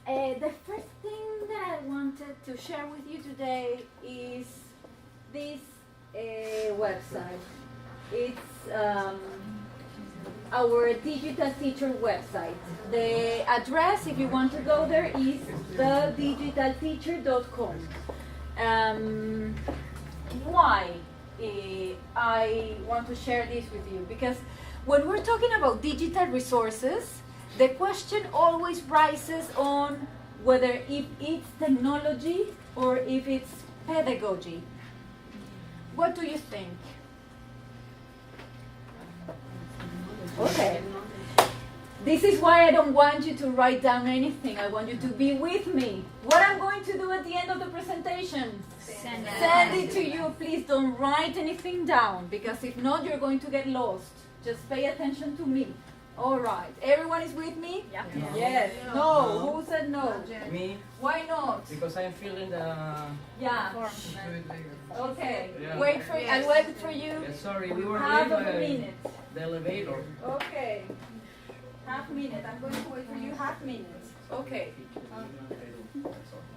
The first thing that I wanted to share with you today is this website. It's our digital teacher website. The address, if you want to go there, is thedigitalteacher.com. Why I want to share this with you? Because when we're talking about digital resources, the question always rises on whether if it's technology or if it's pedagogy. What do you think? Okay. This is why I don't want you to write down anything. I want you to be with me. What I'm going to do at the end of the presentation, send it to you. Please don't write anything down, because if not, you're going to get lost. Just pay attention to me. All right. Everyone is with me? Yeah. Yes. No. Who said no? Me. Why not? Because I'm feeling the... Yeah. Okay. Yeah. Wait for I'll wait for you. Yeah, sorry, we were Half late of a minute. the elevator. Okay. Half minute. I'm going to wait for you half minute. Okay.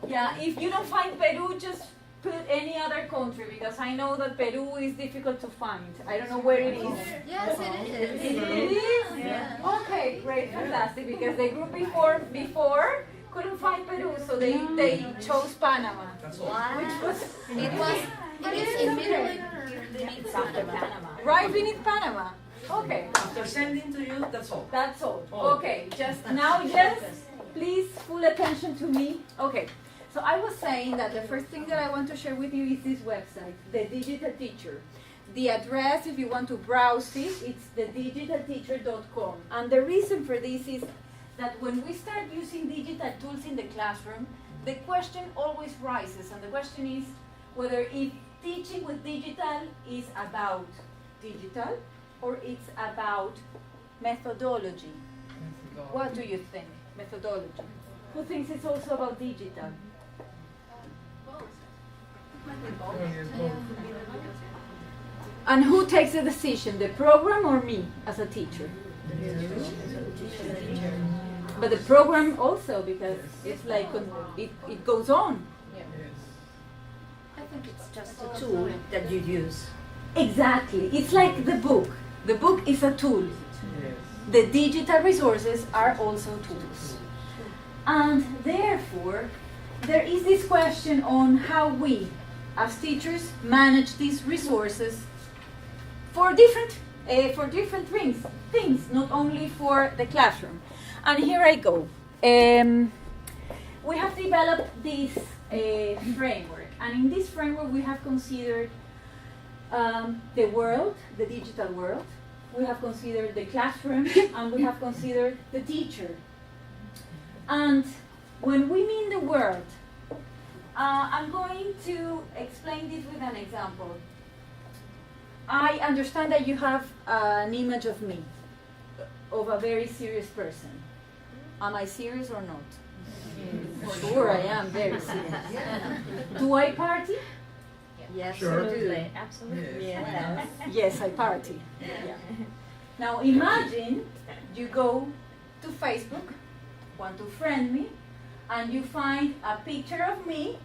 Yeah, if you don't find Peru, just put any other country, because I know that Peru is difficult to find. I don't know where it is. Yes, it is. It is? Yeah. Okay, great, fantastic, because the group before couldn't find Peru, so they chose Panama. Wow. It is in middle After Panama. Right beneath Panama. Okay. After sending to you, that's all. That's all. Oh. Okay, just now, just please full attention to me. Okay, so I was saying that the first thing that I want to share with you is this website, the Digital Teacher. The address, if you want to browse it, it's thedigitalteacher.com. And the reason for this is that when we start using digital tools in the classroom, the question always rises, and the question is whether if teaching with digital is about digital or it's about methodology. What do you think? Methodology. Who thinks it's also about digital? And who takes the decision, the program or me as a teacher? But the program also, because it's like it goes on. I think it's just a tool that you use. Exactly. It's like the book. The book is a tool. Yes. The digital resources are also tools. And therefore, there is this question on how we, as teachers, manage these resources for different things, not only for the classroom. And here I go. We have developed this framework, and in this framework we have considered the world, the digital world. We have considered the classroom, and we have considered the teacher. And when we mean the world, I'm going to explain this with an example. I understand that you have an image of me, of a very serious person. Am I serious or not? Sure, I am very serious. Do I party? Yes, Sure. absolutely. Absolutely. Yes. Yes, I party. Yeah. Now imagine you go to Facebook, want to friend me, and you find a picture of me,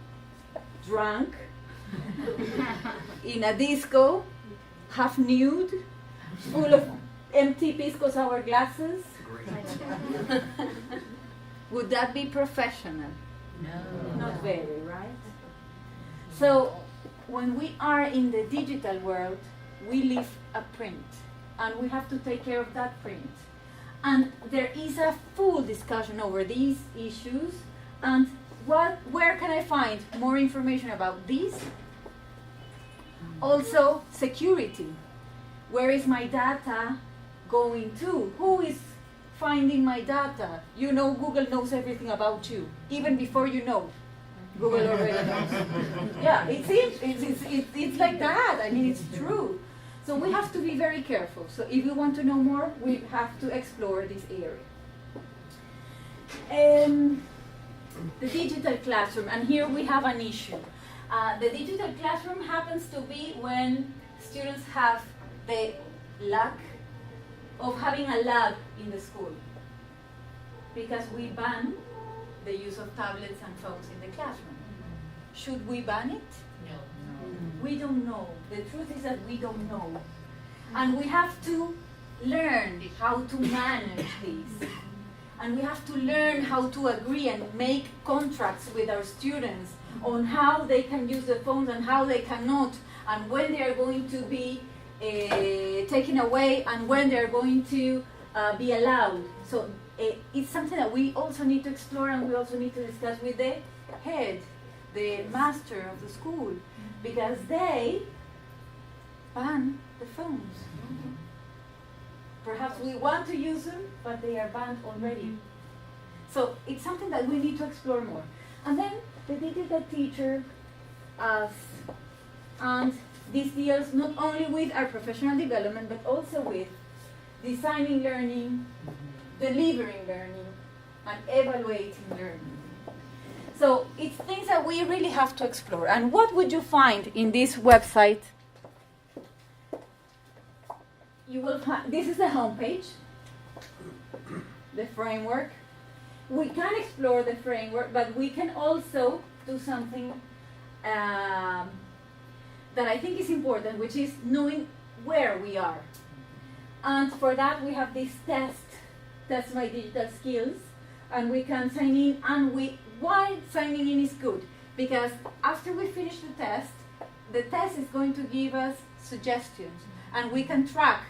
drunk, in a disco, half nude, full of empty pisco sour glasses. Would that be professional? No. Not very, right? So when we are in the digital world, we leave a print, and we have to take care of that print. And there is a full discussion over these issues, and where can I find more information about this? Also, security. Where is my data going to? Who is finding my data? You know, Google knows everything about you, even before you know. Google already knows. Yeah, it's like that. I mean, it's true. So we have to be very careful. So if you want to know more, we have to explore this area. The digital classroom, and here we have an issue. The digital classroom happens to be when students have the luck of having a lab in the school, because we ban the use of tablets and phones in the classroom. Should we ban it? We don't know. The truth is that we don't know. And we have to learn how to manage these. And we have to learn how to agree and make contracts with our students on how they can use the phones and how they cannot, and when they are going to be taken away and when they are going to be allowed. So it's something that we also need to explore, and we also need to discuss with the head, the master of the school, because they ban the phones. Perhaps we want to use them, but they are banned already. So it's something that we need to explore more. And then the digital teacher, and this deals not only with our professional development, but also with designing learning, delivering learning, and evaluating learning. So it's things that we really have to explore. And what would you find in this website? You will find, this is the homepage, the framework. We can explore the framework, but we can also do something that I think is important, which is knowing where we are. And for that, we have this test my digital skills, and we can sign in. And why signing in is good? Because after we finish the test is going to give us suggestions, and we can track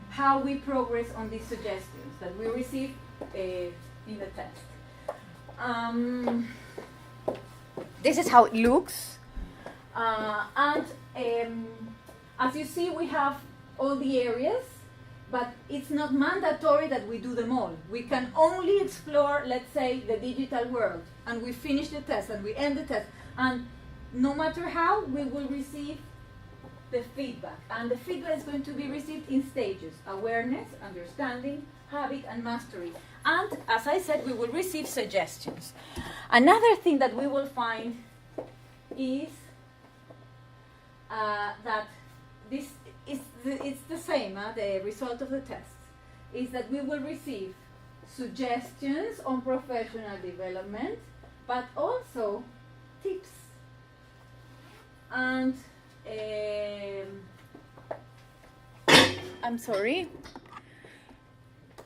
how we progress on these suggestions that we receive in the test. This is how it looks. And as you see, we have all the areas, but it's not mandatory that we do them all. We can only explore, let's say, the digital world, and we finish the test and we end the test. And no matter how, we will receive the feedback. And the feedback is going to be received in stages: awareness, understanding, habit, and mastery. And as I said, we will receive suggestions. Another thing that we will find is that this is it's the same, the result of the test, is that we will receive suggestions on professional development, but also tips. And I'm sorry.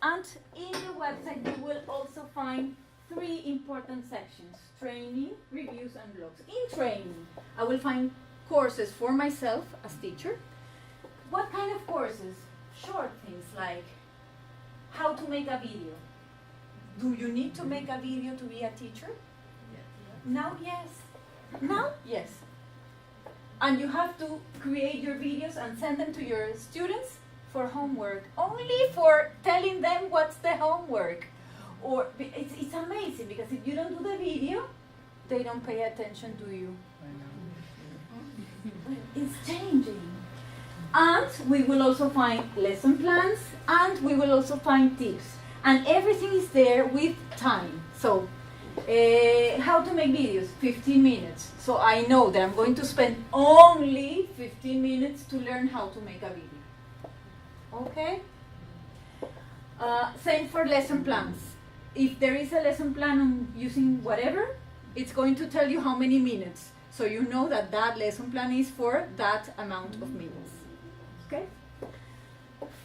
And in the website, you will also find 3 important sections: training, reviews, and blogs. In training, I will find courses for myself as teacher. What kind of courses? Short things like how to make a video. Do you need to make a video to be a teacher? Now, yes. Now, yes. And you have to create your videos and send them to your students for homework, only for telling them what's the homework. Or it's amazing, because if you don't do the video, they don't pay attention to you. It's changing. And we will also find lesson plans, and we will also find tips. And everything is there with time. So, how to make videos? 15 minutes. So I know that I'm going to spend only 15 minutes to learn how to make a video. Okay? Same for lesson plans. If there is a lesson plan on using whatever, it's going to tell you how many minutes. So you know that that lesson plan is for that amount of minutes. Okay?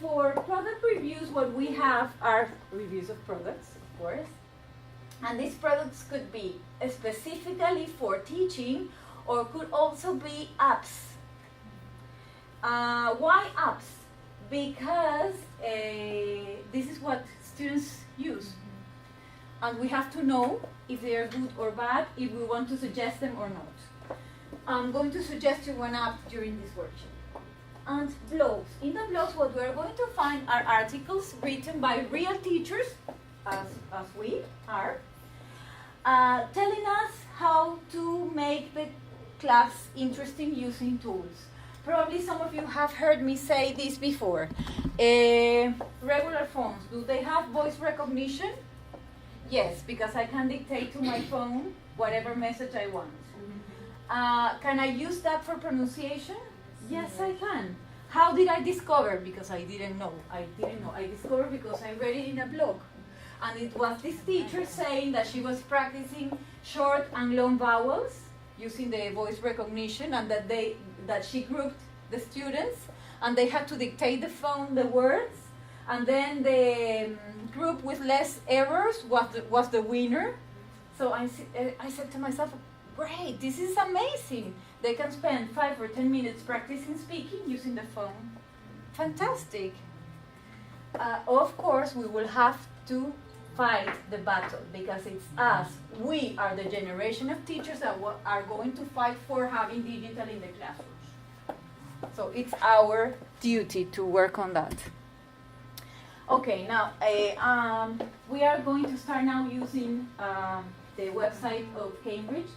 For product reviews, what we have are reviews of products, of course. And these products could be specifically for teaching, or could also be apps. Why apps? Because this is what students use. And we have to know if they are good or bad, if we want to suggest them or not. I'm going to suggest you one app during this workshop. And blogs. In the blogs, what we're going to find are articles written by real teachers, as we are, telling us how to make the class interesting using tools. Probably some of you have heard me say this before. Regular phones, do they have voice recognition? Yes, because I can dictate to my phone whatever message I want. Can I use that for pronunciation? Yes, I can. How did I discover? Because I didn't know. I discovered because I read it in a blog. And it was this teacher saying that she was practicing short and long vowels using the voice recognition, and that she grouped the students, and they had to dictate the words, and then the group with less errors was the winner. So I said to myself, great, this is amazing. They can spend 5 or 10 minutes practicing speaking using the phone. Fantastic. Of course, we will have to fight the battle, because it's us. We are the generation of teachers that are going to fight for having digital in the classrooms. So it's our duty to work on that. Okay, now we are going to start now using the website of Cambridge.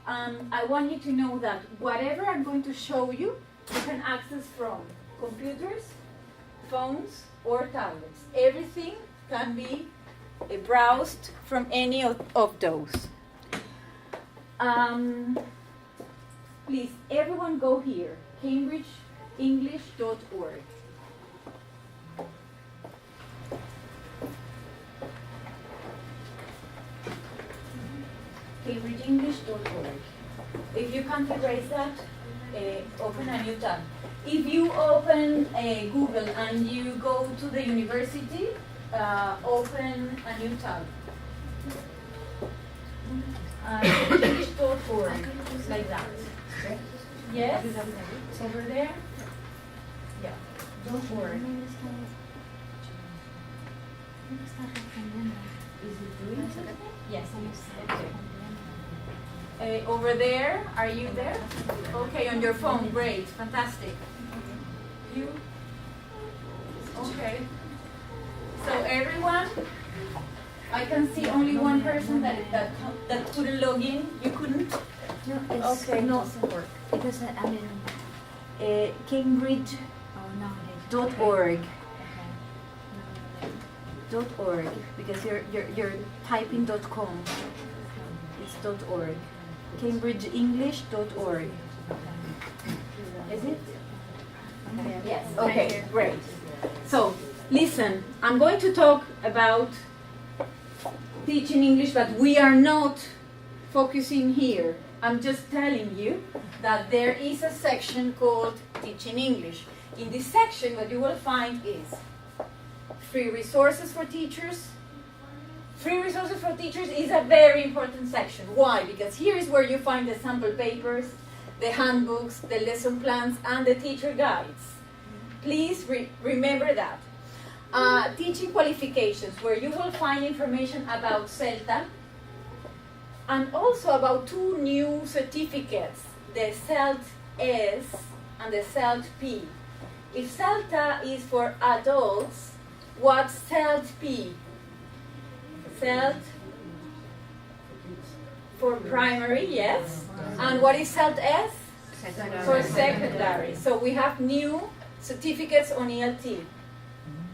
I want you to know that whatever I'm going to show you, you can access from computers, phones, or tablets. Everything can be browsed from any of those. Please, everyone go here, CambridgeEnglish.org. CambridgeEnglish.org. If you can't erase that, open a new tab. If you open Google and you go to the university, open a new tab. English.org, like that. Yes? Over there? Yeah, don't worry. Is it doing something? Yes. Okay. Over there, are you there? Okay, on your phone, great, fantastic. You? Okay. So everyone, I can see only one person that couldn't log in. You couldn't? No, it's Okay. not work because I'm in Cambridge.org. .org, because you're typing .com. It's .org. CambridgeEnglish.org. Is it? Okay. Yes. Okay. Great. So listen, I'm going to talk about teaching English, but we are not focusing here. I'm just telling you that there is a section called Teaching English. In this section, what you will find is free resources for teachers. Free resources for teachers is a very important section. Why? Because here is where you find the sample papers, the handbooks, the lesson plans, and the teacher guides. Please remember that. Teaching qualifications, where you will find information about CELTA, and also about 2 new certificates, the CELT-S and the CELT-P. If CELTA is for adults, what's CELT-P? CELT for primary, yes. And what is CELT-S? For secondary. So we have new certificates on ELT,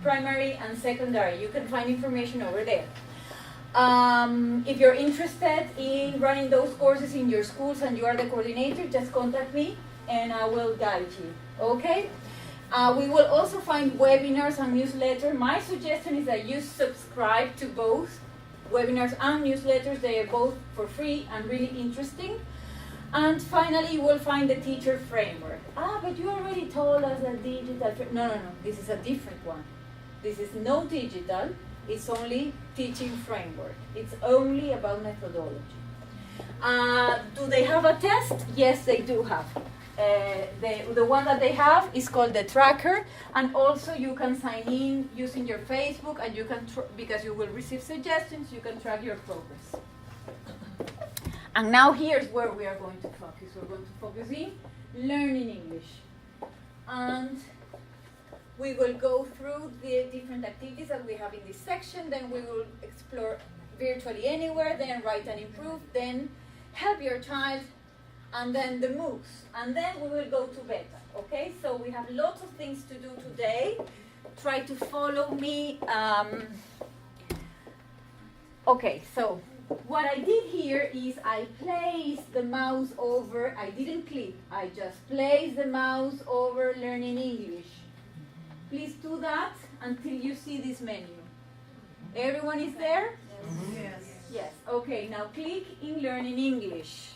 primary and secondary. You can find information over there. If you're interested in running those courses in your schools and you are the coordinator, just contact me and I will guide you. Okay? We will also find webinars and newsletters. My suggestion is that you subscribe to both webinars and newsletters. They are both for free and really interesting. And finally, you will find the teacher framework. But you already told us that digital. No. This is a different one. This is no digital. It's only teaching framework. It's only about methodology. Do they have a test? Yes, they do have. The one that they have is called the tracker, and also you can sign in using your Facebook, and you can because you will receive suggestions, you can track your progress. And now here's where we are going to focus. We're going to focus in learning English, and we will go through the different activities that we have in this section. Then we will explore virtually anywhere, then write and improve, then help your child, and then the MOOCs, and then we will go to beta, okay? So we have lots of things to do today. Try to follow me. Okay, so what I did here is I placed the mouse over, I didn't click, I just placed the mouse over learning English. Please do that until you see this menu. Everyone is there? Yes. Yes. Okay, now click in Learning English.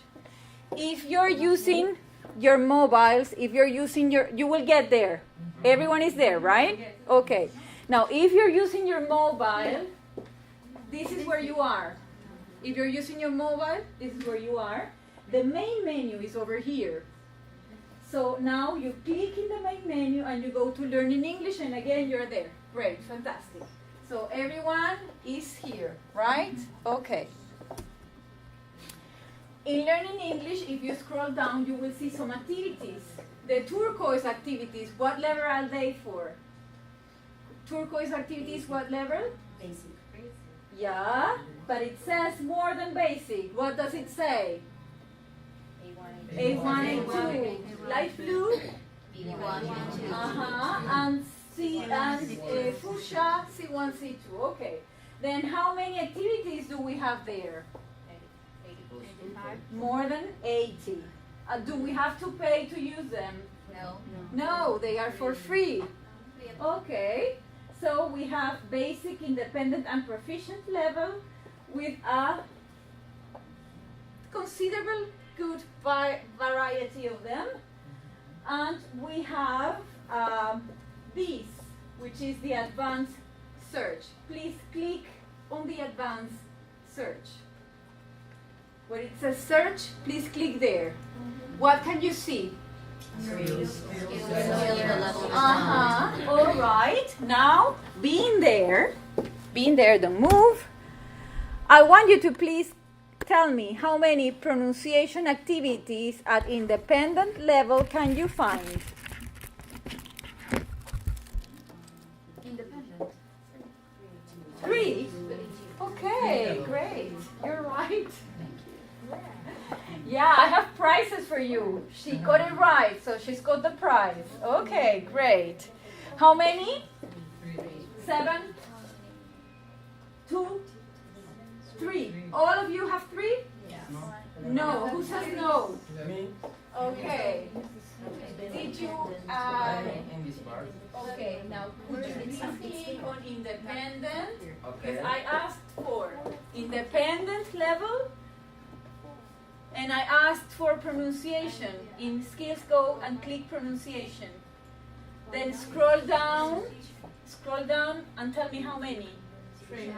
If you're using your mobiles, if you're using you will get there. Everyone is there, right? Okay. Now, if you're using your mobile, this is where you are. If you're using your mobile, this is where you are. The main menu is over here. So now you click in the main menu and you go to Learning English, and again you're there. Great, fantastic. So everyone is here, right? Okay. In Learning English, if you scroll down, you will see some activities. The turquoise activities, what level are they for? Turquoise activities, what level? Basic. Yeah, but it says more than basic. What does it say? A1, A2. Light blue? And fuchsia, C1, C2. Okay. Then how many activities do we have there? More than 80. Do we have to pay to use them? No, they are for free. Okay. So we have basic, independent, and proficient level with a considerable good variety of them. And we have this, which is the advanced search. Please click on the advanced search. Where it says search, please click there. What can you see? All right. Now, being there, don't move. I want you to please tell me how many pronunciation activities at independent level can you find? Independent. 3. Okay, great. You're right. Yeah, I have prizes for you. She got it right, so she's got the prize. Okay, great. How many? 7, 2, 3. All of you have 3? No. Who says no? Me? Okay. Did you? In this part. Okay. Now, could you please click on independent? Okay. Because I asked for independent level. And I asked for pronunciation. In Skills Go and click pronunciation. Then scroll down and tell me how many. 3.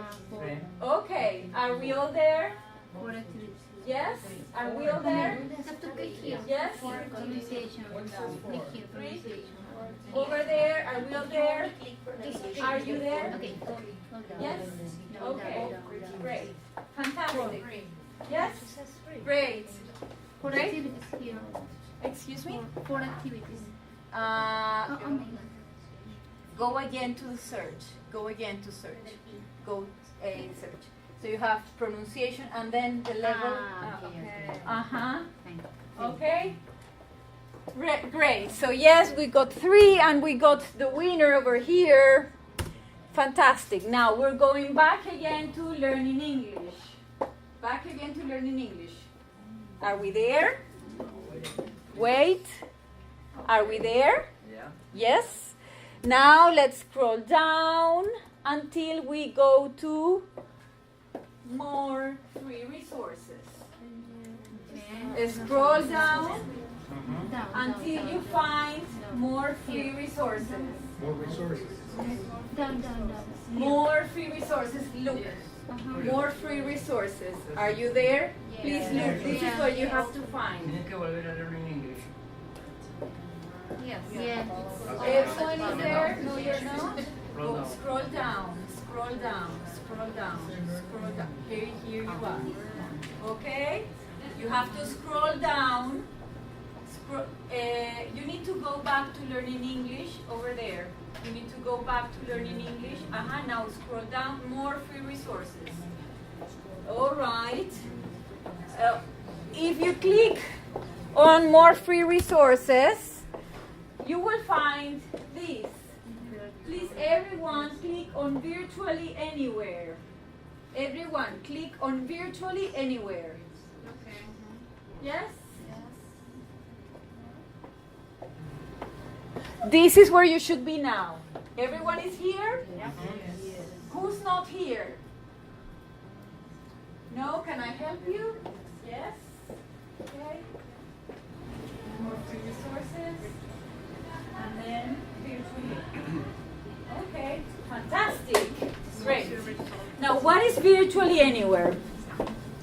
Okay, are we all there? Yes? Are we all there? Yes? Over there, are we all there? Are you there? Yes? Okay, great. Fantastic. Yes? Great. For Great. activities here. Excuse me? For activities. Go again to search. Go again to search. Go search. So you have pronunciation and then the level. Okay. Great. So yes, we got 3 and we got the winner over here. Fantastic. Now we're going back again to learning English. Back again to learning English. Are we there? Wait. Are we there? Yeah. Yes. Now let's scroll down until we go to more free resources. Scroll down until you find more free resources. More resources. Down. More free resources. Look. More free resources. Are you there? Please look. This is what you have to find. Tienes que volver a learn in English. Yeah. Everyone is there? No, you're not? Scroll down. Scroll down. Scroll down. Scroll down. Scroll down. Here you are. Okay? You have to scroll down. You need to go back to learning English over there. You need to go back to learning English. Now scroll down. More free resources. All right. If you click on more free resources, you will find this. Please, everyone, click on virtually anywhere. Everyone, click on virtually anywhere. Okay. Yes? This is where you should be now. Everyone is here? Who who's not here? No, can I help you? Yes? Okay. More free resources. And then virtually. Okay, fantastic. Great. Now, what is virtually anywhere?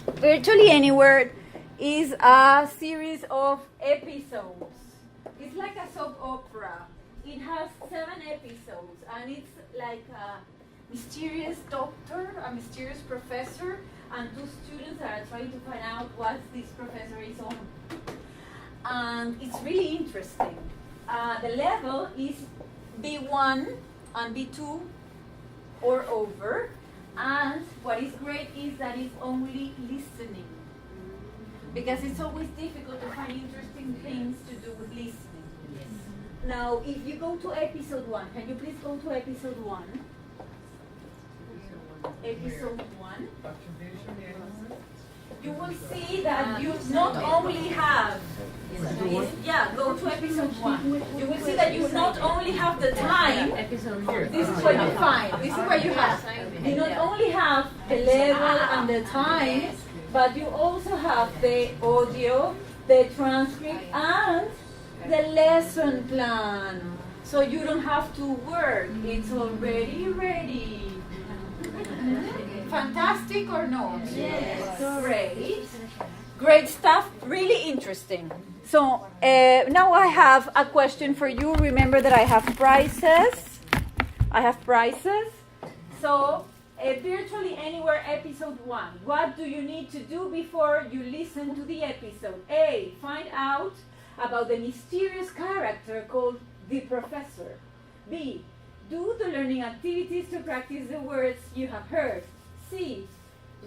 Virtually anywhere is a series of episodes. It's like a soap opera. It has 7 episodes, and it's like a mysterious doctor, a mysterious professor, and 2 students that are trying to find out what this professor is on. And it's really interesting. The level is B1 and B2 or over. And what is great is that it's only listening. Because it's always difficult to find interesting things to do with listening. Now, if you go to episode 1, can you please go to episode 1? Episode 1. You will see that you not only have, go to episode 1. You will see that you not only have the time, this is what you find, this is what you have. You not only have the level and the time, but you also have the audio, the transcript, and the lesson plan. So you don't have to work, it's already ready. Fantastic or not? Yes. Great. Great stuff, really interesting. So now I have a question for you. Remember that I have prizes. So virtually anywhere episode 1. What do you need to do before you listen to the episode? A, find out about the mysterious character called the professor. B, do the learning activities to practice the words you have heard. C,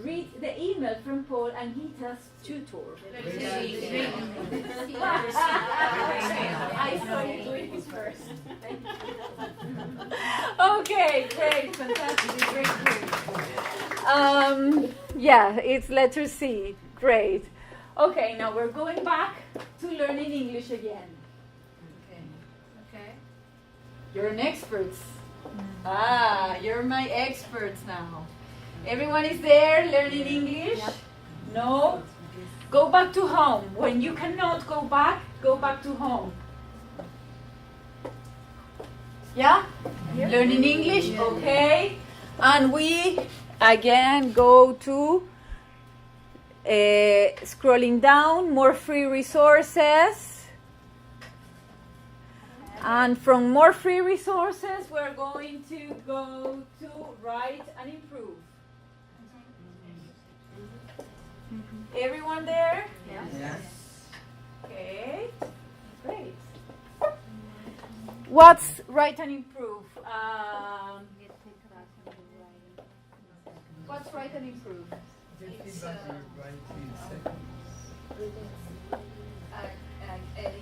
read the email from Paul and Gita's tutor. I saw you doing it first. Okay, great, fantastic, great. Yeah, it's letter C. Great. Okay, now we're going back to learning English again. Okay. You're an expert. You're my experts now. Everyone is there learning English? Yep. No? Go back to home. When you cannot go back to home. Yeah? Yep. Learning English? Okay. And we again go to scrolling down, more free resources. And from more free resources, we're going to go to write and improve. Everyone there? Yes. Okay, great. What's write and improve? What's write and improve?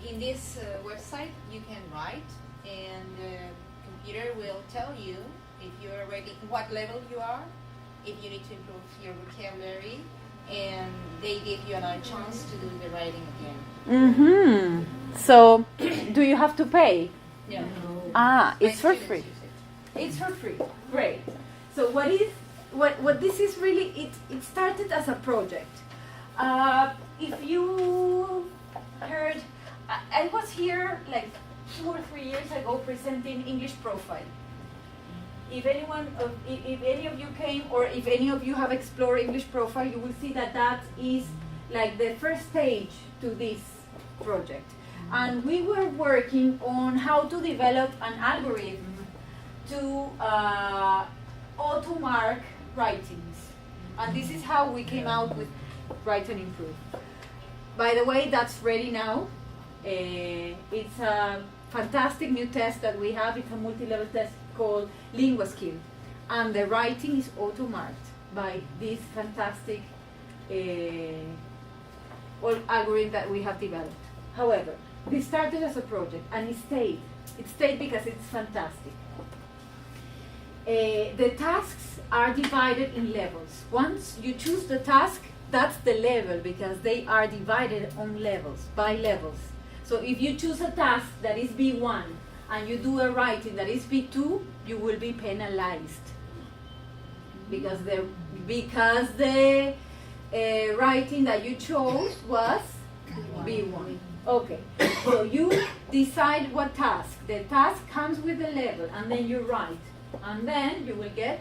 In this website, you can write, and the computer will tell you if you're already, what level you are, if you need to improve your vocabulary, and they give you another chance to do the writing again. So, do you have to pay? Yeah. It's for free. It's for free. Great. So what this is really, it started as a project. If you heard, I was here like 2 or 3 years ago presenting English profile. If any of you came, or if any of you have explored English profile, you will see that that is like the first stage to this project. And we were working on how to develop an algorithm to auto-mark writings. And this is how we came out with Write and Improve. By the way, that's ready now. It's a fantastic new test that we have. It's a multi-level test called Lingua Skill. And the writing is auto-marked by this fantastic algorithm that we have developed. However, this started as a project and it stayed. It stayed because it's fantastic. The tasks are divided in levels. Once you choose the task, that's the level because they are divided on levels, by levels. So if you choose a task that is B1 and you do a writing that is B2, you will be penalized. because the writing that you chose was B1. Okay, so you decide what task. The task comes with the level, and then you write, and then you will get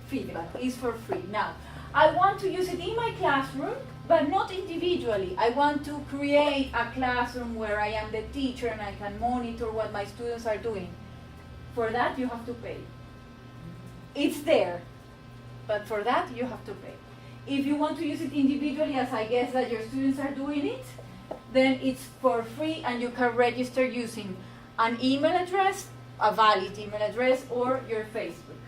feedback. It's for free. Now, I want to use it in my classroom, but not individually. I want to create a classroom where I am the teacher and I can monitor what my students are doing. For that, you have to pay. It's there, but for that, you have to pay. If you want to use it individually, as I guess that your students are doing it, then it's for free and you can register using an email address, a valid email address, or your Facebook.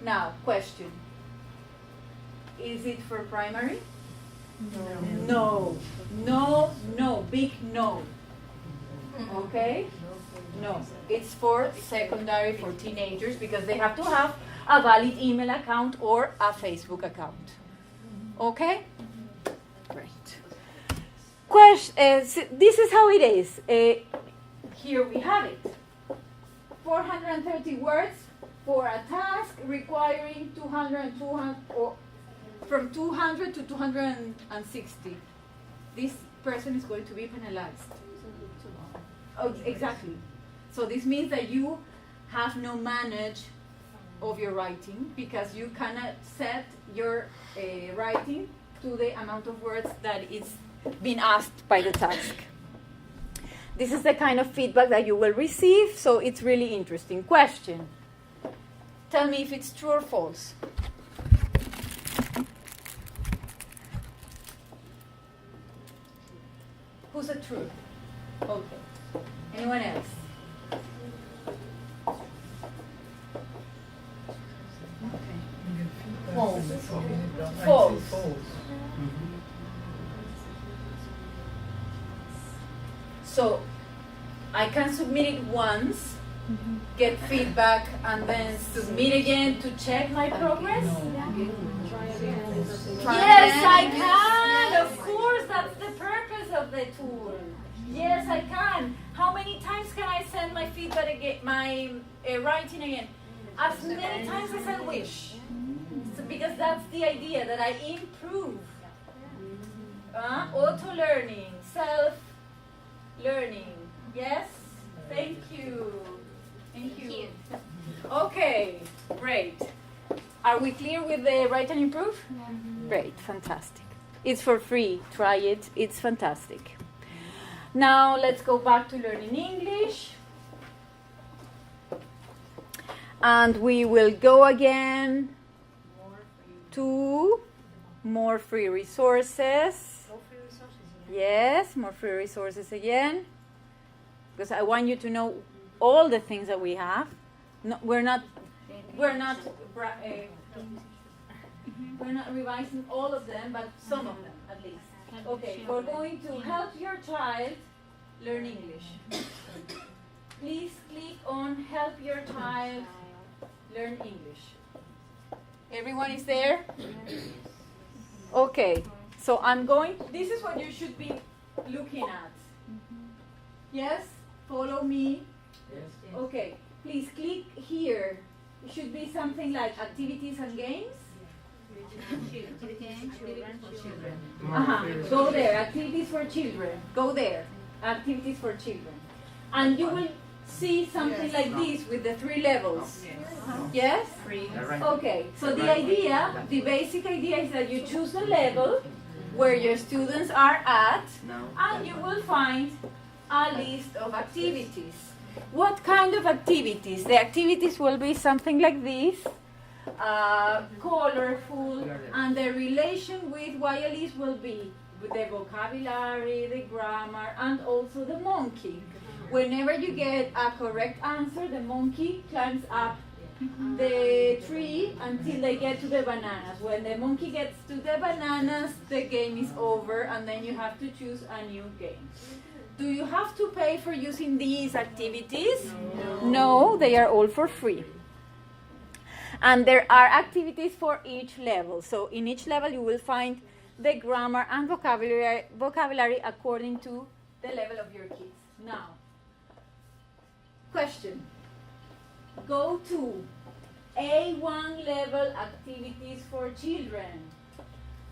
Now, question. Is it for primary? No. No, no, big no. Okay? No. It's for secondary, for teenagers, because they have to have a valid email account or a Facebook account. Okay? Great. This is how it is. Here we have it. 430 words for a task requiring 200, or from 200 to 260. This person is going to be penalized. Oh, exactly. So this means that you have no manage of your writing because you cannot set your writing to the amount of words that is being asked by the task. This is the kind of feedback that you will receive, so it's really interesting. Question. Tell me if it's true or false. Who's a true? Okay. Anyone else? False. False. So I can submit it once, get feedback, and then submit again to check my progress? Yes, I can. Of course, that's the purpose of the tool. Yes, I can. How many times can I send my feedback again, my writing again? As many times as I wish. So, because that's the idea, that I improve. Auto-learning, self-learning. Yes? Thank you. Thank you. Okay, great. Are we clear with the write and improve? Great, fantastic. It's for free. Try it. It's fantastic. Now let's go back to learning English. And we will go again to more free resources. Yes, more free resources again. Because I want you to know all the things that we have. No, we're not revising all of them, but some of them at least. Okay, we're going to help your child learn English. Please click on help your child learn English. Everyone is there? Okay, so this is what you should be looking at. Yes? Follow me. Yes. Okay, please click here. It should be something like activities and games. Go there, activities for children. Go there, activities for children. And you will see something like this with the 3 levels. Yes? Okay, so the basic idea is that you choose the level where your students are at, and you will find a list of activities. What kind of activities? The activities will be something like this, colorful, and the relation with YLEs will be with the vocabulary, the grammar, and also the monkey. Whenever you get a correct answer, the monkey climbs up the tree until they get to the bananas. When the monkey gets to the bananas, the game is over, and then you have to choose a new game. Do you have to pay for using these activities? No, they are all for free. And there are activities for each level. So in each level you will find the grammar and vocabulary according to the level of your kids. Now, question. Go to A1 level activities for children.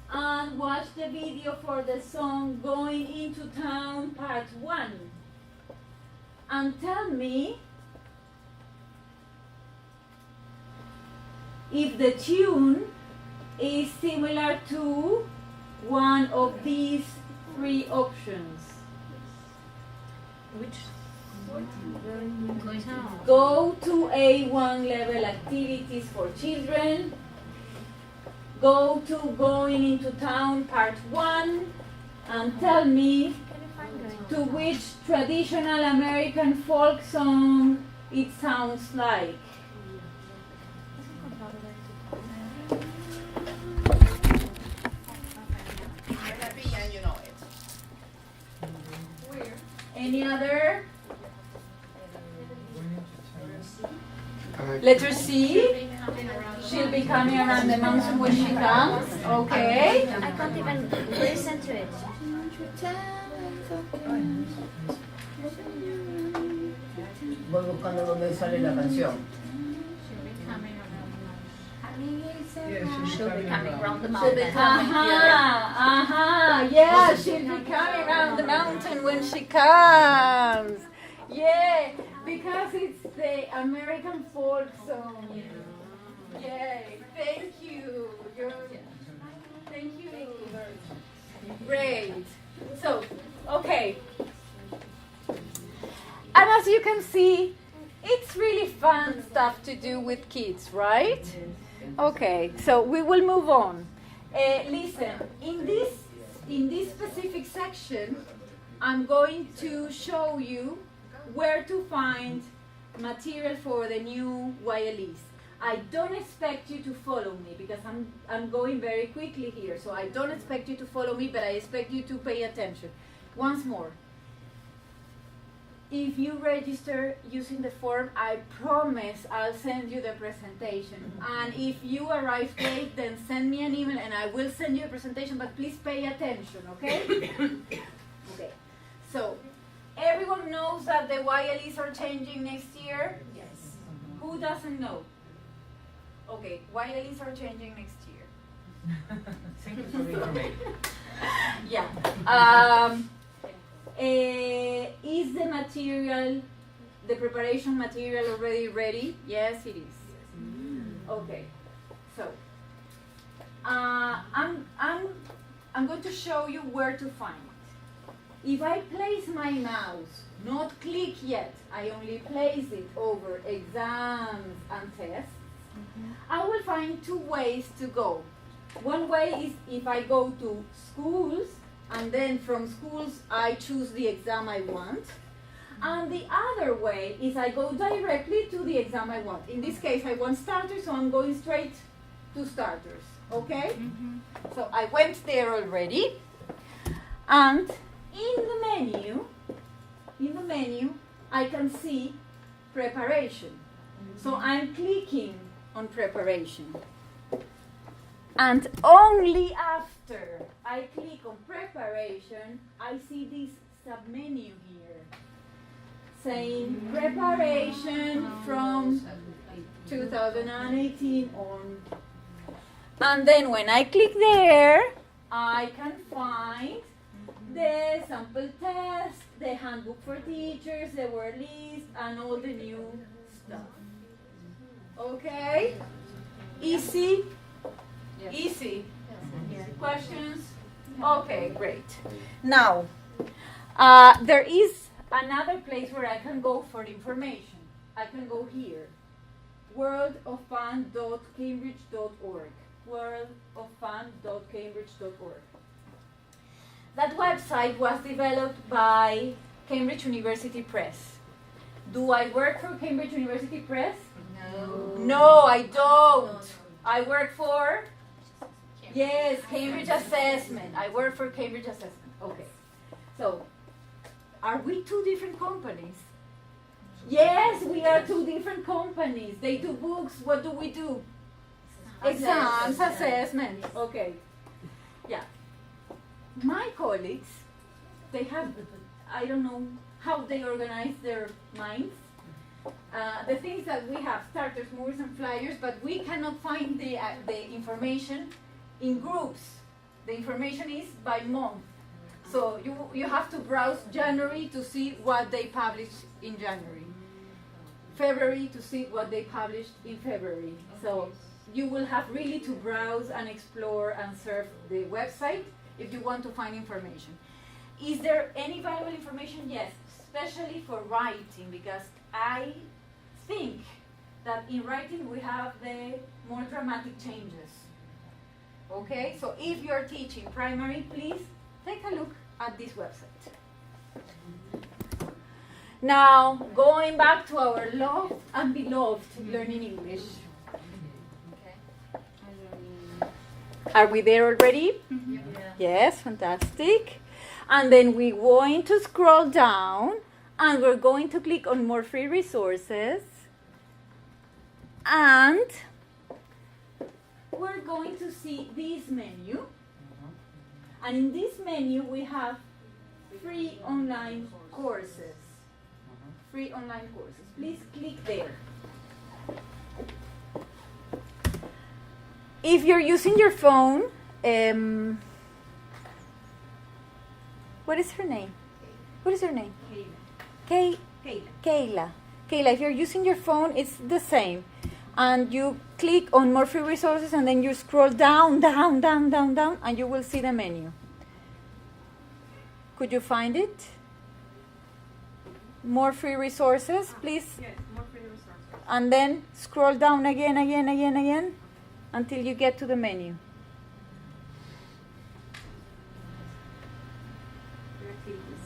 And watch the video for the song Going Into Town Part 1. And tell me if the tune is similar to one of these three options. Which? Going town. Go to A1 level activities for children. Go to Going Into Town Part 1 and tell me Can you find going to town? which traditional American folk song it sounds like. You're happy and you know it. Any other? Letter C. She'll be coming around the mountain when she comes. Okay. I can't even listen to it. Voy buscando dónde sale la canción. She'll be coming round the She'll be mountain. coming. Yeah, she'll be coming around the mountain when she comes. Yeah, because it's the American folk song. Yay, thank you. Thank you. Great. So, okay. And as you can see, it's really fun stuff to do with kids, right? Okay, so we will move on. Listen, in this specific section, I'm going to show you where to find material for the new YLEs. I don't expect you to follow me because I'm going very quickly here, so I don't expect you to follow me, but I expect you to pay attention. Once more. If you register using the form, I promise I'll send you the presentation. And if you arrive late, then send me an email and I will send you the presentation, but please pay attention, okay? Okay. So, everyone knows that the YLEs are changing next year? Yes. Who doesn't know? Okay, YLEs are changing next year. Thank you for the information. Yeah. Is the material, the preparation material already ready? Yes, it is. Okay. So, I'm going to show you where to find it. If I place my mouse, not click yet, I only place it over exams and tests, I will find two ways to go. One way is if I go to schools, and then from schools I choose the exam I want. And the other way is I go directly to the exam I want. In this case I want starters, so I'm going straight to starters. Okay? So I went there already. And in the menu, I can see preparation. So I'm clicking on preparation. And only after I click on preparation, I see this submenu here saying preparation from 2018 on. And then when I click there, I can find the sample test, the handbook for teachers, the word list, and all the new stuff. Okay? Easy? Yes. Easy. Yes. Questions? Okay, great. Now, there is another place where I can go for information. I can go here, worldofFun.cambridge.org. worldofFun.cambridge.org. That website was developed by Cambridge University Press. Do I work for Cambridge University Press? No. No, I don't. I work for? Yes, Cambridge Assessment. I work for Cambridge Assessment. Okay. So, are we two different companies? Yes, we are two different companies. They do books. What do we do? Exams, assessment. Okay. Yeah. My colleagues, they have, I don't know how they organize their minds, The things that we have, starters, movies, and flyers, but we cannot find the information in groups. The information is by month. So you have to browse January to see what they published in January. February to see what they published in February. So you will have really to browse and explore and surf the website if you want to find information. Is there any valuable information? Yes, especially for writing, because I think that in writing we have the more dramatic changes. Okay, so if you're teaching primary, please take a look at this website. Now, going back to our loved and beloved Learning English. Are we there already? Yeah. Yes, fantastic. And then we're going to scroll down and we're going to click on more free resources. And we're going to see this menu. And in this menu we have free online courses. Free online courses. Please click there. If you're using your phone, what is her name? What is her name? Kayla. Kayla, if you're using your phone, it's the same. And you click on more free resources and then you scroll down, and you will see the menu. Could you find it? More free resources, please. Yes, more free resources. And then scroll down again, until you get to the menu. Free activities.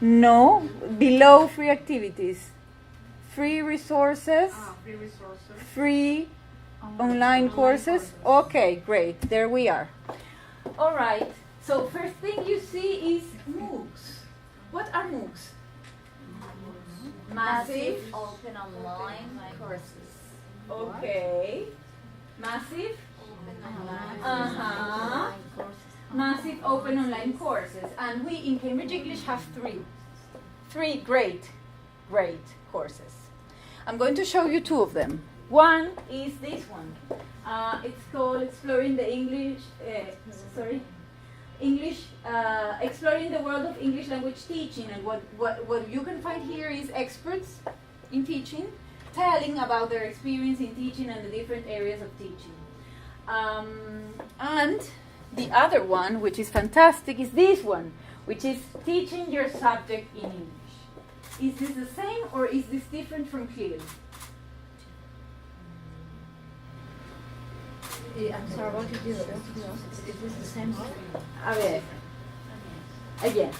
No, below free activities. Free resources, Free resources. free online courses. Okay, great. There we are. All right. So first thing you see is MOOCs. What are MOOCs? Massive open online courses. Okay. Massive? Online courses. Massive open online courses. And we in Cambridge English have three. Three great courses. I'm going to show you two of them. One is this one. It's called Exploring the Exploring the World of English Language Teaching. And what you can find here is experts in teaching telling about their experience in teaching and the different areas of teaching. And the other one, which is fantastic, is this one, which is Teaching Your Subject in English. Is this the same or is this different from CLIL? I'm sorry, what did you do? Is this the same one? A ver. Again.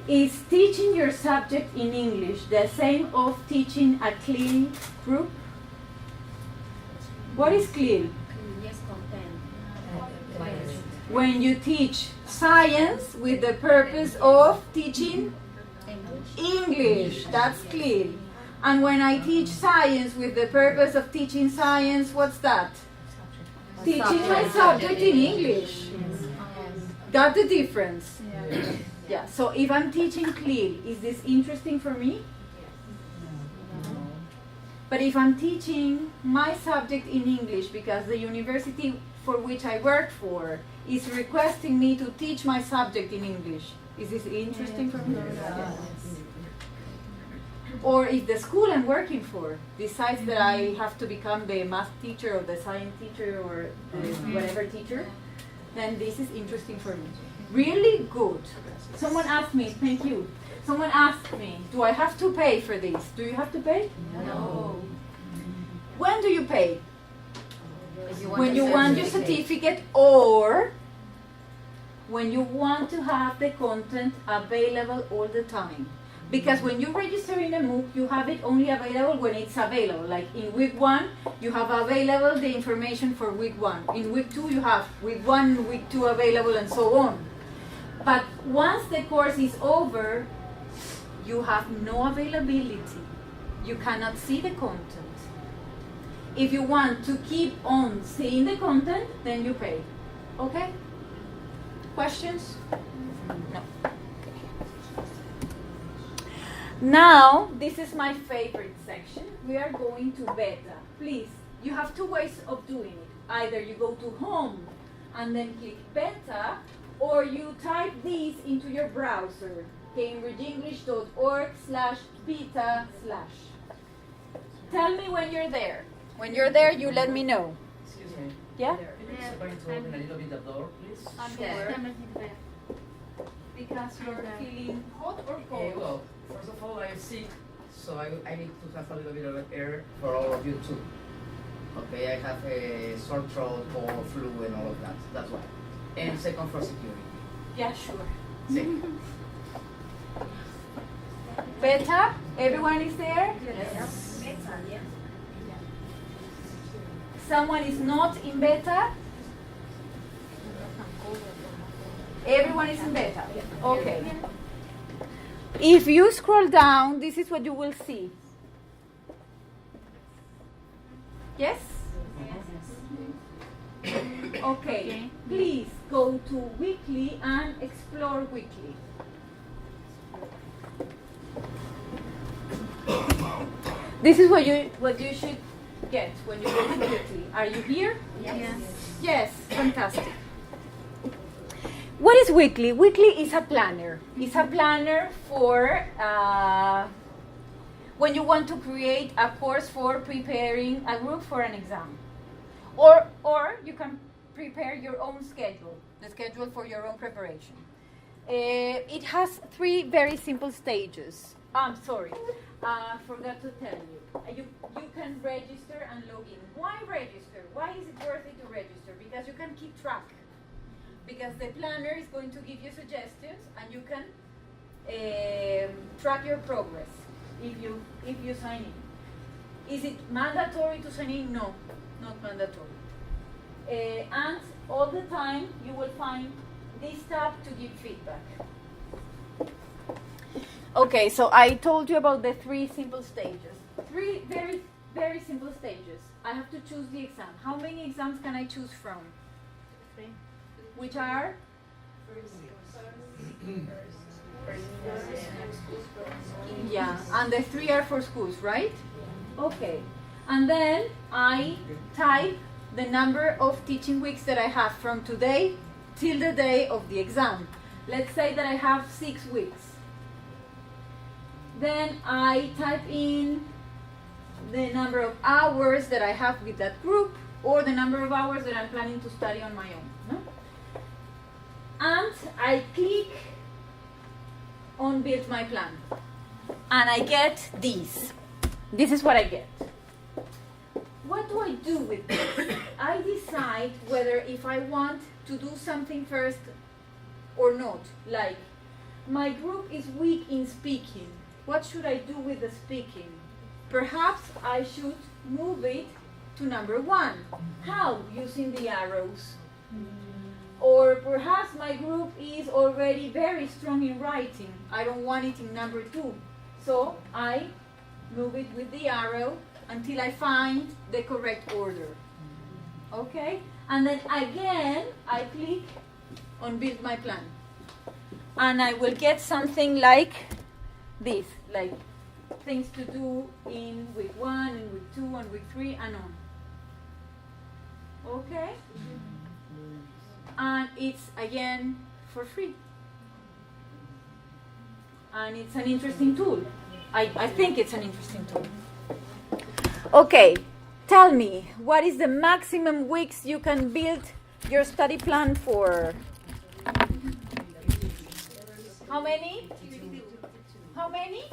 Is teaching your subject in English the same of teaching a CLIL group? What is CLIL? Yes, content. When you teach science with the purpose of teaching English, that's CLIL. And when I teach science with the purpose of teaching science, what's that? Teaching my subject in English. Got the difference? Yeah, so if I'm teaching CLIL, is this interesting for me? But if I'm teaching my subject in English because the university for which I work for is requesting me to teach my subject in English, is this interesting for me? Or if the school I'm working for decides that I have to become the math teacher or the science teacher or the whatever teacher, then this is interesting for me. Really good. Someone asked me, thank you. Someone asked me, do I have to pay for this? Do you have to pay? No. When do you pay? When you the want your certificate or when you want to have the content available all the time. Because when you register in a MOOC, you have it only available when it's available. Like in week 1, you have available the information for week 1. In week 2, you have week 1, week 2 available, and so on. But once the course is over, you have no availability. You cannot see the content. If you want to keep on seeing the content, then you pay. Okay? Questions? No. Now, this is my favorite section. We are going to beta. Please, you have two ways of doing it. Either you go to home and then click beta, or you type these into your browser, cambridgeenglish.org/beta/. Tell me when you're there. When you're there, you let me know. Excuse me. Yeah? Is it going to open a little bit the door, please? Sure. Because you're feeling hot or cold? Well, first of all, I'm sick, so I need to have a little bit of air for all of you too. Okay, I have a sore throat or flu and all of that. That's why. And second, for security. Yeah, sure. Sí. Beta, everyone is there? Yes. Someone is not in beta? Everyone is in beta. Okay. If you scroll down, this is what you will see. Yes? Okay. Please go to weekly and explore weekly. This is what you should get when you go to weekly. Are you here? Yes. Yes, fantastic. What is weekly? Weekly is a planner. It's a planner for when you want to create a course for preparing a group for an exam. Or you can prepare your own schedule, the schedule for your own preparation. It has 3 very simple stages. I'm sorry, forgot to tell you. You can register and log in. Why register? Why is it worth it to register? Because you can keep track. Because the planner is going to give you suggestions, and you can track your progress if you sign in. Is it mandatory to sign in? No, not mandatory. And all the time you will find this tab to give feedback. Okay, so I told you about the 3 simple stages. 3 very, very simple stages. I have to choose the exam. How many exams can I choose from? 3. Which are? Yeah, and the 3 are for schools, right? Okay. And then I type the number of teaching weeks that I have from today till the day of the exam. Let's say that I have 6 weeks. Then I type in the number of hours that I have with that group, or the number of hours that I'm planning to study on my own. No? And I click on Build My Plan. And I get these. This is what I get. What do I do with this? I decide whether if I want to do something first or not. Like, my group is weak in speaking. What should I do with the speaking? Perhaps I should move it to number 1. How? Using the arrows. Or perhaps my group is already very strong in writing. I don't want it in number 2. So I move it with the arrow until I find the correct order. Okay? And then again, I click on Build My Plan. And I will get something like this, like things to do in week 1, and week 2, and week 3, and on. Okay? And it's again for free. And it's an interesting tool. I think it's an interesting tool. Okay, tell me, what is the maximum weeks you can build your study plan for? How many? How many?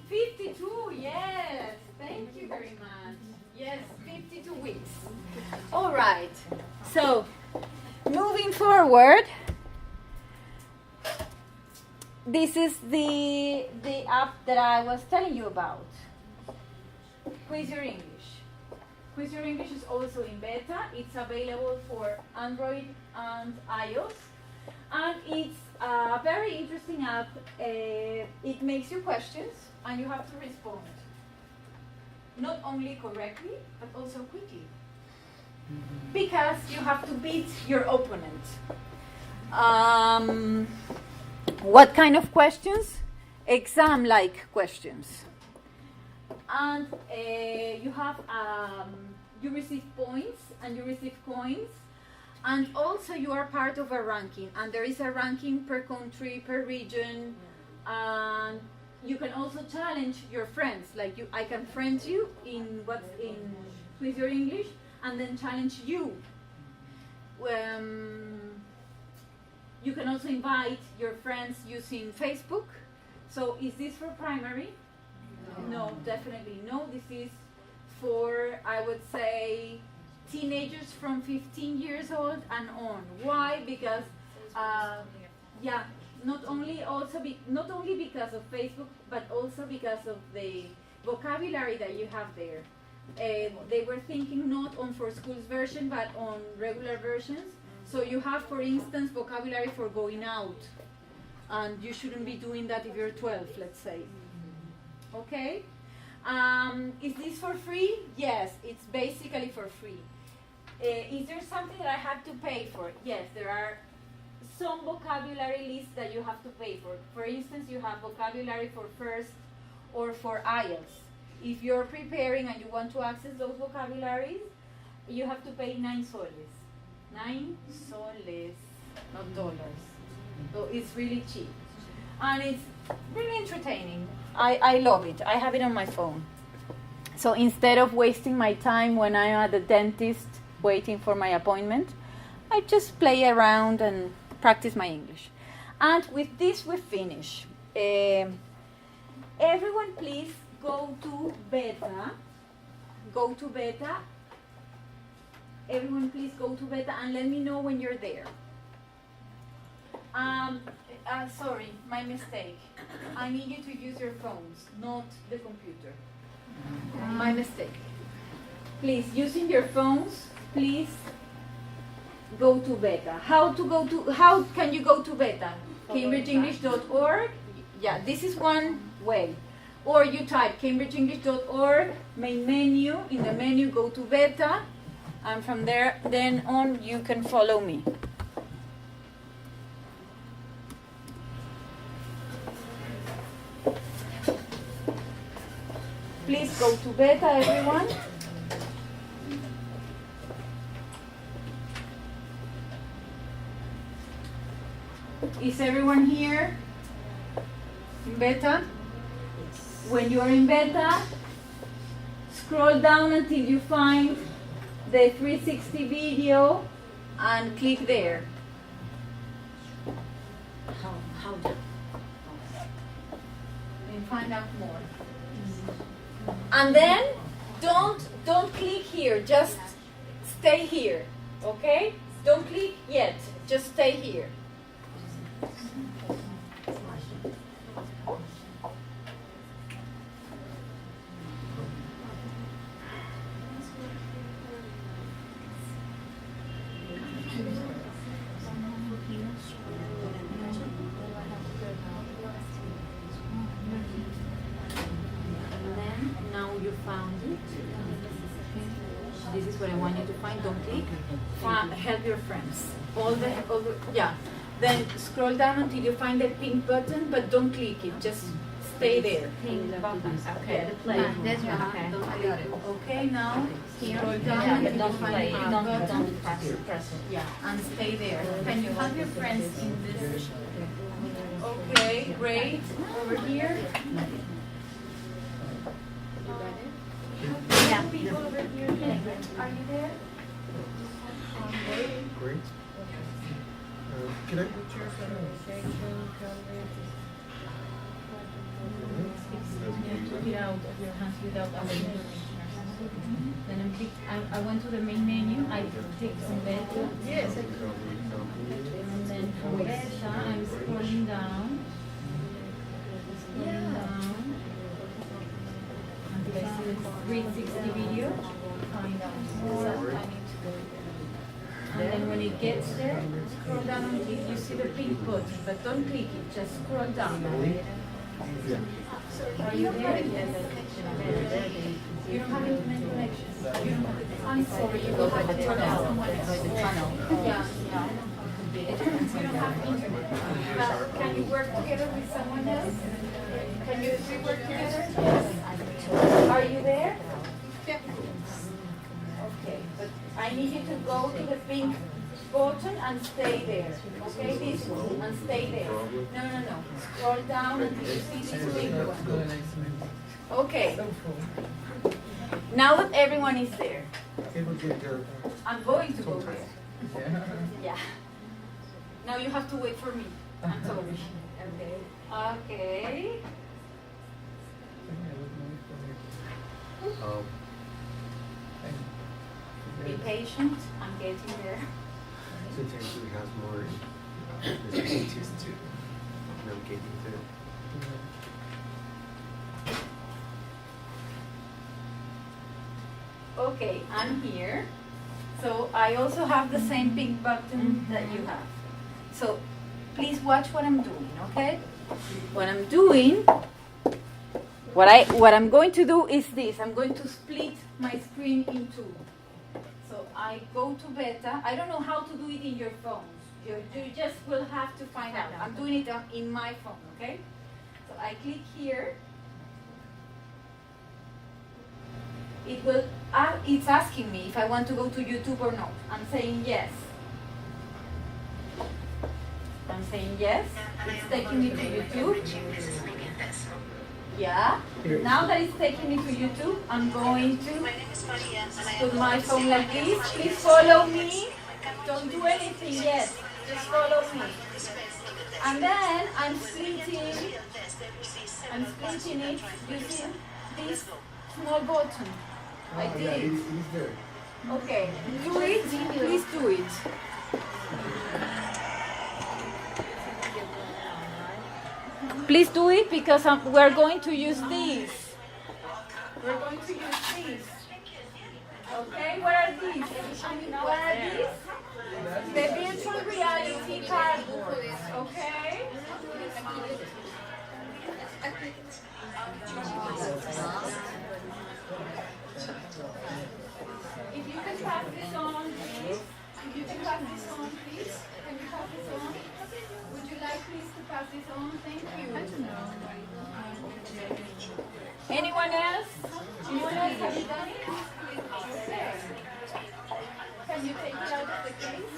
52, yes. Thank you very much. Yes, 52 weeks. All right. So, moving forward, this is the app that I was telling you about. Quiz Your English. Quiz Your English is also in beta. It's available for Android and iOS. And it's a very interesting app. It makes you questions and you have to respond. Not only correctly, but also quickly. Because you have to beat your opponent. What kind of questions? exam-like questions. And you receive points and you receive coins, and also you are part of a ranking, and there is a ranking per country, per region, and you can also challenge your friends. Like I can friend you with your English, and then challenge you. You can also invite your friends using Facebook. So is this for primary? No, definitely no. This is for, I would say, teenagers from 15 years old and on. Why? Because, not only because of Facebook, but also because of the vocabulary that you have there. They were thinking not on for schools version, but on regular versions. So you have, for instance, vocabulary for going out, and you shouldn't be doing that if you're 12, let's say. Okay? Is this for free? Yes, it's basically for free. Is there something that I have to pay for? Yes, there are some vocabulary lists that you have to pay for. For instance, you have vocabulary for FIRST or for IELTS. If you're preparing and you want to access those vocabularies, you have to pay 9 soles. 9 soles, not dollars. So it's really cheap. And it's really entertaining. I love it. I have it on my phone. So instead of wasting my time when I'm at the dentist waiting for my appointment, I just play around and practice my English. And with this we finish. Everyone please go to beta. Go to beta. Everyone please go to beta and let me know when you're there. Sorry, my mistake. I need you to use your phones, not the computer. My mistake. Please, using your phones, please go to beta. How can you go to beta? CambridgeEnglish.org. Yeah, this is one way. Or you type CambridgeEnglish.org, main menu, in the menu go to beta, and from there, then on, you can follow me. Please go to beta, everyone. Is everyone here in beta? When you are in beta, scroll down until you find the 360 video and click there. How And find out more. And then don't click here, just stay here, okay? Don't click yet, just stay here. This is what I want you to find. Don't click. Help your friends. Then scroll down until you find the pink button, but don't click it. Just stay there. Pink button. Okay. That's right. Okay. Don't click it. Okay, now scroll down Yeah, until but you don't find play. the pink button. Don't press it. Yeah, and stay there. Can you help your friends in this? Okay, great. Over here. Yeah. People over here. Are you there? Great. Can I? Took it out of your hands without asking permission. Then I went to the main menu. I clicked on beta. Yes. And then from beta, I'm scrolling down. Until I see the 360 video. Find out more. I need to go there. And then when it gets there, scroll down until you see the pink button. But don't click it, just scroll down. Yeah. Are you there? Yes. You don't have internet connection. I'm sorry, you go by the tunnel. By the tunnel. Yeah. You don't have internet. But can you work together with someone else? need you to go to the pink button and stay there. Okay, this one, and stay there. No. Scroll down until you see this pink one. Okay. Now that everyone is there, I'm going to go there. Yeah. Now you have to wait for me. I'm sorry. Okay. Be patient. I'm getting there. Sometimes we have more opportunities to navigate into it. Okay, I'm here. So I also have the same pink button that you have. So please watch what I'm doing, okay? What I'm doing, what I'm going to do is this. I'm going to split my screen in two. So I go to beta. I don't know how to do it in your phones. You just will have to find out. I'm doing it in my phone, okay? So I click here. It's asking me if I want to go to YouTube or not. I'm saying yes. I'm saying yes. It's taking me to YouTube. Yeah. Now that it's taking me to YouTube, I'm going to put my phone like this. Please follow me. Don't do anything yet. Just follow me. And then I'm splitting it using this small button. I did it. Okay. Do it. Please do it. Please do it because we're going to use these. We're going to use these. Okay, what are these? What are these? The virtual reality card. Okay? If you can pass this on, please. If you can pass this on, please. Can you pass this on? Would you like please to pass this on? Thank you. Anyone else? Anyone else have you done it? Okay. Can you take it out of the case?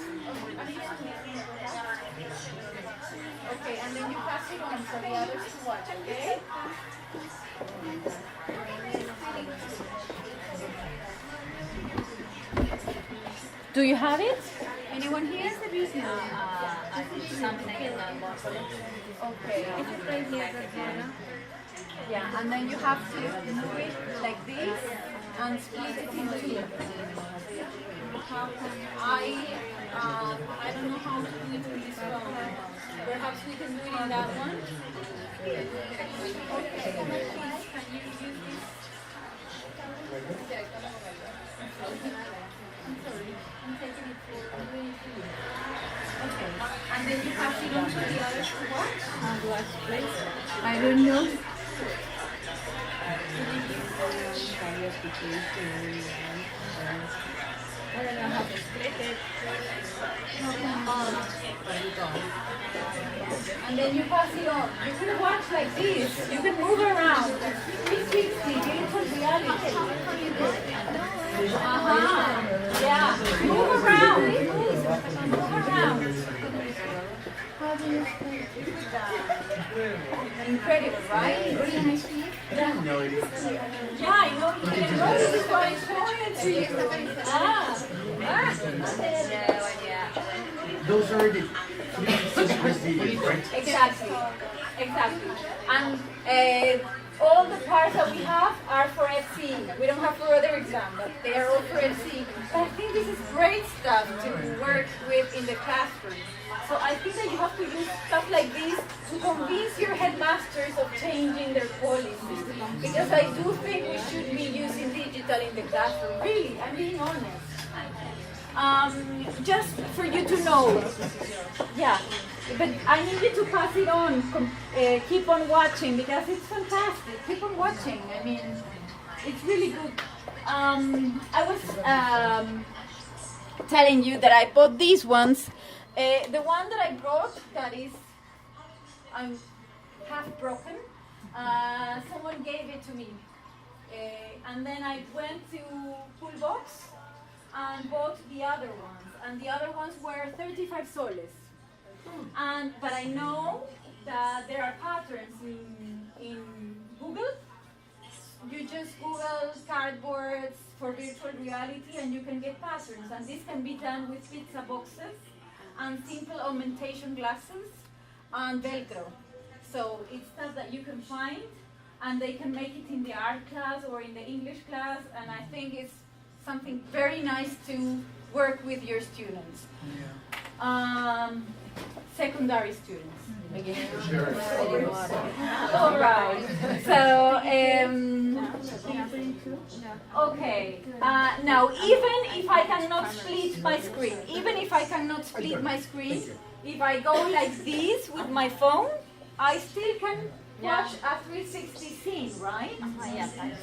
Okay, and then you pass it on for the others to watch, okay? Do you have it? Anyone here? Okay. Yeah, and then you have to do it like this and split it in two. I don't know how to do it in this phone. Perhaps we can do it in that one. Okay, please, can you use this? I'm sorry, I'm taking it for doing it for you. Okay, and then you pass it on to the others to watch? How do I split? I don't know. I don't know how to split it. And then you pass it on. You can watch like this. You can move around. 360, virtual reality. Yeah. Move around. Move around. How do you split it? Incredible, right? Yeah. No, it is. Yeah, I know. You can know this is why I'm showing it to you. Those are the 360 videos, right? Exactly. And all the parts that we have are for FCE. We don't have for other exams, but they are all for FCE. But I think this is great stuff to work with in the classroom. So I think that you have to use stuff like this to convince your headmasters of changing their policies. Because I do think we should be using digital in the classroom. Really, I'm being honest. Just for you to know. Yeah. But I need you to pass it on. Keep on watching because it's fantastic. Keep on watching. I mean, it's really good. I was telling you that I bought these ones. The one that I brought that is half broken. Someone gave it to me. And then I went to Poolbox and bought the other ones, and the other ones were 35 soles. But I know that there are patterns in Google. You just Google cardboards for virtual reality and you can get patterns, and this can be done with pizza boxes and simple augmentation glasses and Velcro. So it's stuff that you can find, and they can make it in the art class or in the English class, and I think it's something very nice to work with your students. Secondary students. All right. So, okay. Now, even if I cannot split my screen, if I go like this with my phone, I still can watch a 360 scene, right?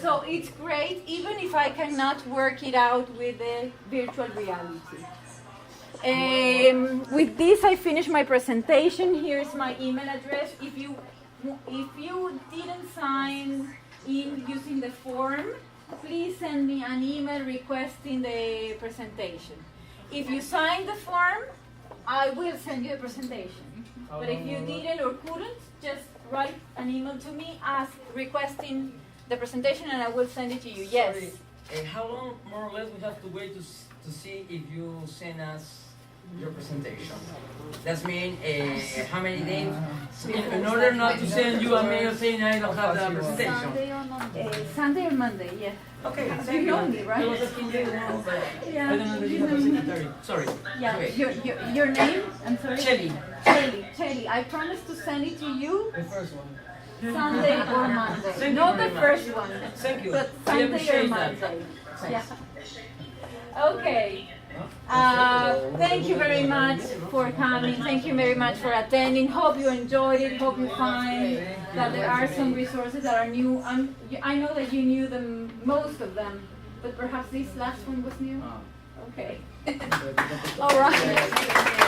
So it's great, even if I cannot work it out with the virtual reality. With this, I finish my presentation. Here's my email address. If you didn't sign in using the form, please send me an email requesting the presentation. If you signed the form, I will send you the presentation. But if you didn't or couldn't, just write an email to me, requesting the presentation, and I will send it to you. Yes. Sorry, how long, more or less, we have to wait to see if you send us your presentation? That means how many days? In order not to send you a mail saying I don't have the presentation. Sunday or Monday, yeah. Okay, You know me, right? I was asking you. Yeah. I don't know that you have a secretary. Sorry. Yeah. Okay. Your name? I'm sorry. Shelly. I promise to send it to you The first one. Sunday or Monday. Thank you Not very the much. first one. Thank you. But I Sunday or appreciate that. Monday. Yeah. Okay. Thank you very much for coming. Thank you very much for attending. Hope you enjoyed it. Hope you find that there are some resources that are new. I know that you knew them, most of them, but perhaps this last one was new. Okay. All right.